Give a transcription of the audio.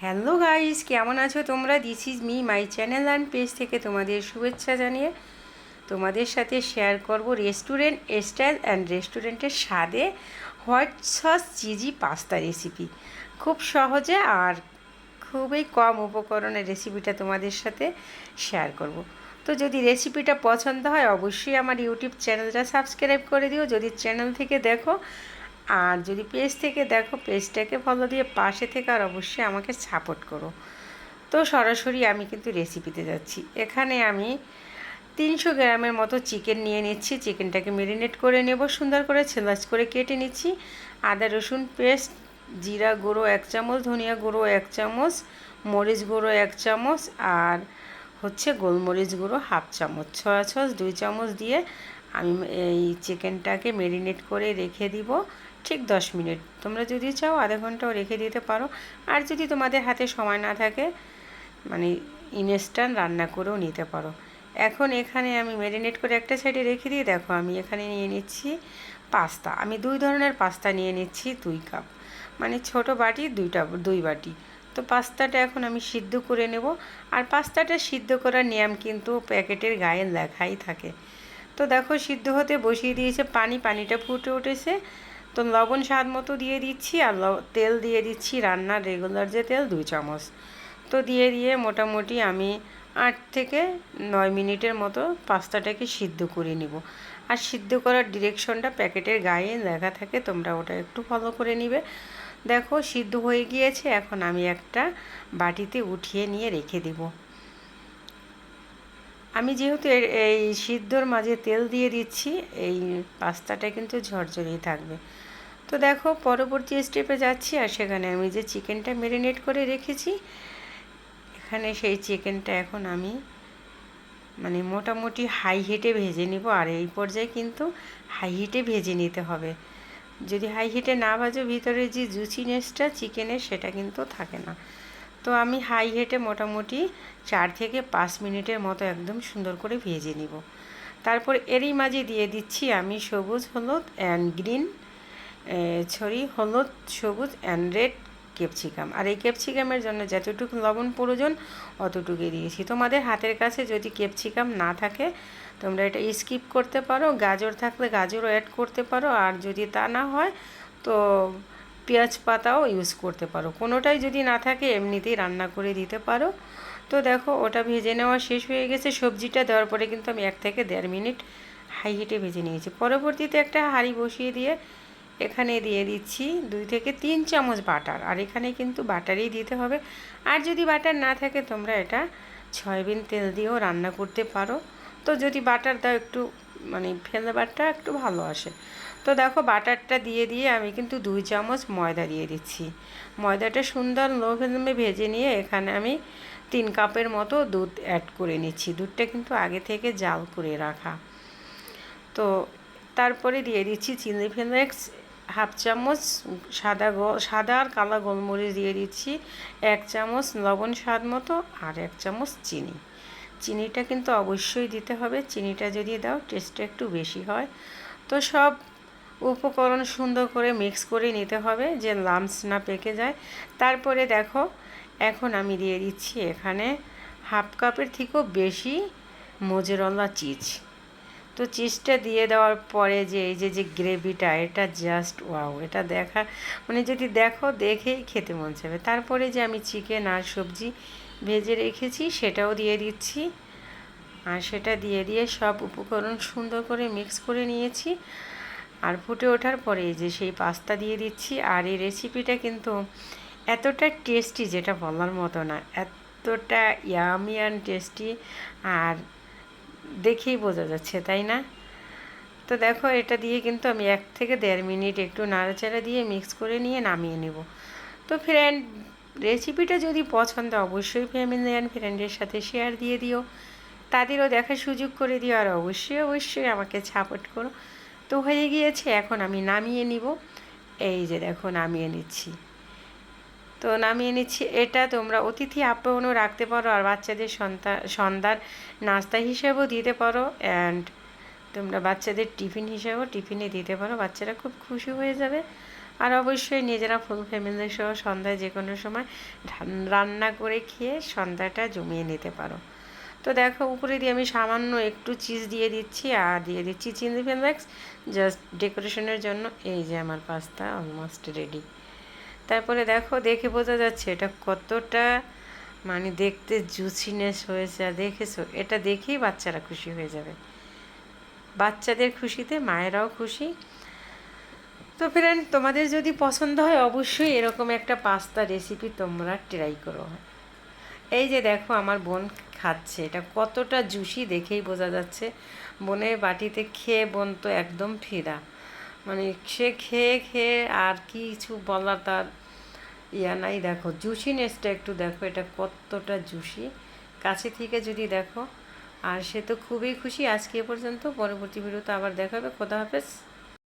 Hello guys, কেমন আছো তোমরা? This is me my channel and page থেকে তোমাদের শুভেচ্ছা জানিয়ে তোমাদের সাথে শেয়ার করব রেস্টুরেন্ট স্টাইল অ্যান্ড রেস্টুরেন্টের স্বাদে white sauce cheesy pasta recipe. খুব সহজে আর খুবই কম উপকরণের রেসিপিটা তোমাদের সাথে শেয়ার করব। তো যদি রেসিপিটা পছন্দ হয় অবশ্যই আমার ইউটিউব চ্যানেলটা সাবস্ক্রাইব করে দিও যদি চ্যানেল থেকে দেখো, আর যদি পেজ থেকে দেখো পেজটাকে ফলো দিয়ে পাশে থেকে আর অবশ্যই আমাকে সাপোর্ট করো। তো সরাসরি আমি কিন্তু রেসিপিতে যাচ্ছি। এখানে আমি 300 গ্রামের মতো চিকেন নিয়ে নিচ্ছি। চিকেনটাকে ম্যারিনেট করে নেব, সুন্দর করে স্লাইস করে কেটে নিচ্ছি। আদা রসুন পেস্ট, জিরা গুঁড়ো 1 চামচ, ধনিয়া গুঁড়ো 1 চামচ, মরিচ গুঁড়ো 1 চামচ, আর গোলমরিচ গুঁড়ো 1/2 চামচ, সয়া সস 2 চামচ দিয়ে আমি এই চিকেনটাকে ম্যারিনেট করে রেখে দিব ঠিক 10 মিনিট। তোমরা যদি চাও আধা ঘন্টাও রেখে দিতে পারো, আর যদি তোমাদের হাতে সময় না থাকে মানে ইনস্ট্যান্ট রান্না করেও নিতে পারো। এখন এখানে আমি ম্যারিনেট করে একটা সাইডে রেখে দিয়ে দেখো আমি এখানে নিয়ে নিচ্ছি পাস্তা। আমি 2 ধরনের পাস্তা নিয়ে নিচ্ছি 2 কাপ, মানে ছোট বাটি 2 বাটি। তো পাস্তাটা এখন আমি সিদ্ধ করে নেব। আর পাস্তাটা সিদ্ধ করার নিয়ম কিন্তু প্যাকেটের গায়ে লেখাই থাকে। তো দেখো সিদ্ধ হতে বসিয়ে দিয়েছে পানিটা ফুটে উঠেছে। তো লবণ স্বাদ মতো দিয়ে দিচ্ছি, আর তেল দিয়ে দিচ্ছি রান্নার রেগুলার যে তেল 2 চামচ। তো দিয়ে মোটামুটি আমি 8 থেকে 9 মিনিটের মতো পাস্তাটাকে সিদ্ধ করে নিব। আর সিদ্ধ করার ডিরেকশনটা প্যাকেটের গায়ে লেখা থাকে, তোমরা ওটা একটু ফলো করে নিবে। দেখো সিদ্ধ হয়ে গিয়েছে, এখন আমি একটা বাটিতে উঠিয়ে নিয়ে রেখে দেব। আমি যেহেতু এই সিদ্ধর মাঝে তেল দিয়ে দিচ্ছি, এই পাস্তাটা কিন্তু ঝরঝরেই থাকবে। তো দেখো পরবর্তী স্টেপে যাচ্ছি, আর সেখানে আমি যে চিকেনটা ম্যারিনেট করে রেখেছি এখানে সেই চিকেনটা এখন আমি মোটামুটি হাই হিটে ভেজে নিব। আর এই পর্যায়ে কিন্তু হাই হিটে ভেজে নিতে হবে। যদি হাই হিটে না ভাজো ভিতরে যে জুসিনেসটা চিকেনের সেটা কিন্তু থাকে না। তো আমি হাই হিটে মোটামুটি 4 থেকে 5 মিনিটের মতো একদম সুন্দর করে ভেজে নিব। তারপর এরই মাঝে দিয়ে দিচ্ছি আমি সবুজ হলুদ অ্যান্ড গ্রিন হলুদ সবুজ অ্যান্ড রেড ক্যাপসিকাম। আর এই ক্যাপসিকামের জন্য যতটুকু লবণ প্রয়োজন অতটুকুই দিয়েছি। তোমাদের হাতের কাছে যদি ক্যাপসিকাম না থাকে তোমরা এটা স্কিপ করতে পারো, গাজর থাকলে গাজরও অ্যাড করতে পারো, আর যদি তা না হয় তো পেঁয়াজ পাতাও ইউজ করতে পারো। কোনোটাই যদি না থাকে এমনিতেই রান্না করে দিতে পারো। তো দেখো ওটা ভেজে নেওয়া শেষ হয়ে গেছে। সবজিটা দেওয়ার পরে কিন্তু আমি 1 থেকে 1.5 মিনিট হাই হিটে ভেজে নিয়েছি। পরবর্তীতে একটা হাঁড়ি বসিয়ে দিয়ে এখানে দিয়ে দিচ্ছি 2 থেকে 3 চামচ বাটার। আর এখানে কিন্তু বাটারই দিতে হবে। আর যদি বাটার না থাকে তোমরা এটা সয়াবিন তেল দিয়েও রান্না করতে পারো। তো যদি বাটার দাও একটু ফ্লেভারটা একটু ভালো আসে। তো দেখো বাটারটা দিয়ে আমি কিন্তু 2 চামচ ময়দা দিয়ে দিচ্ছি। ময়দাটা সুন্দর লো ফ্লেমে ভেজে নিয়ে এখানে আমি 3 কাপের মতো দুধ অ্যাড করে নিচ্ছি। দুধটা কিন্তু আগে থেকে জাল করে রাখা। তো তারপরে দিয়ে দিচ্ছি চিলি ফ্লেক্স 1/2 চামচ, সাদা আর কালো গোলমরিচ দিয়ে দিচ্ছি 1 চামচ, লবণ স্বাদ মতো, আর 1 চামচ চিনি। চিনিটা কিন্তু অবশ্যই দিতে হবে, চিনিটা যদি দাও টেস্টটা একটু বেশি হয়। তো সব উপকরণ সুন্দর করে মিক্স করে নিতে হবে যে লাম্পস না পেকে যায়। তারপরে দেখো এখন আমি দিয়ে দিচ্ছি এখানে 1/2 কাপের থেকেও বেশি মোজারেলা চিজ। তো চিজটা দিয়ে দেওয়ার পরে যে এই যে গ্রেভিটা এটা জাস্ট ওয়াও, এটা দেখা যদি দেখো দেখেই খেতে মন চাইবে। তারপরে যে আমি চিকেন আর সবজি ভেজে রেখেছি সেটাও দিয়ে দিচ্ছি। আর সেটা দিয়ে সব উপকরণ সুন্দর করে মিক্স করে নিয়েছি। আর ফুটে ওঠার পরে যে সেই পাস্তা দিয়ে দিচ্ছি। আর এই রেসিপিটা কিন্তু এতটা টেস্টি যেটা বলার মতো না, এতটা ইয়ামি অ্যান্ড টেস্টি, আর দেখেই বোঝা যাচ্ছে তাই না? তো দেখো এটা দিয়ে কিন্তু আমি 1 থেকে 1.5 মিনিট একটু নাড়াচাড়া দিয়ে মিক্স করে নিয়ে নামিয়ে নেব। তো ফ্রেন্ড, রেসিপিটা যদি পছন্দ অবশ্যই ফ্যামিলি অ্যান্ড ফ্রেন্ডের সাথে শেয়ার দিয়ে দিও, তাদেরও দেখার সুযোগ করে দিও, আর অবশ্যই আমাকে সাপোর্ট করো। তো হয়ে গিয়েছে, এখন আমি নামিয়ে নিব। এই যে দেখো নামিয়ে নিচ্ছি। তো নামিয়ে নিচ্ছি। এটা তোমরা অতিথি আপ্যায়নও রাখতে পারো, আর বাচ্চাদের সন্ধ্যার নাস্তা হিসেবেও দিতে পারো, অ্যান্ড তোমরা বাচ্চাদের টিফিন হিসেবেও টিফিনে দিতে পারো। বাচ্চারা খুব খুশি হয়ে যাবে। আর অবশ্যই নিজেরা ফুল ফ্যামিলি সহ সন্ধ্যায় যে কোনো সময় রান্না করে খেয়ে সন্ধ্যাটা জমিয়ে নিতে পারো। তো দেখো উপরে দিয়ে আমি সামান্য একটু চিজ দিয়ে দিচ্ছি আর দিয়ে দিচ্ছি চিলি ফ্লেক্স জাস্ট ডেকোরেশনের জন্য। এই যে আমার পাস্তা অলমোস্ট রেডি। তারপরে দেখো, দেখে বোঝা যাচ্ছে এটা কতটা মানে দেখতে জুসিনেস হয়েছে। আর দেখেছো, এটা দেখেই বাচ্চারা খুশি হয়ে যাবে। বাচ্চাদের খুশিতে মায়েরাও খুশি। তো ফ্রেন্ড, তোমাদের যদি পছন্দ হয় অবশ্যই এরকম একটা পাস্তা রেসিপি তোমরা ট্রাই করো। এই যে দেখো আমার বোন খাচ্ছে, এটা কতটা জুসি দেখেই বোঝা যাচ্ছে। বোনের বাটিতে খেয়ে বোন তো একদম ফিদা, মানে সে খেয়ে খেয়ে আর কিছু বলার তার ইয়া নাই। দেখো জুসিনেসটা একটু দেখো, এটা কতটা জুসি কাছে থেকে যদি দেখো। আর সে তো খুবই খুশি। আজকে এ পর্যন্ত, পরবর্তী ভিডিওতে আবার দেখা হবে। খোদা হাফেজ।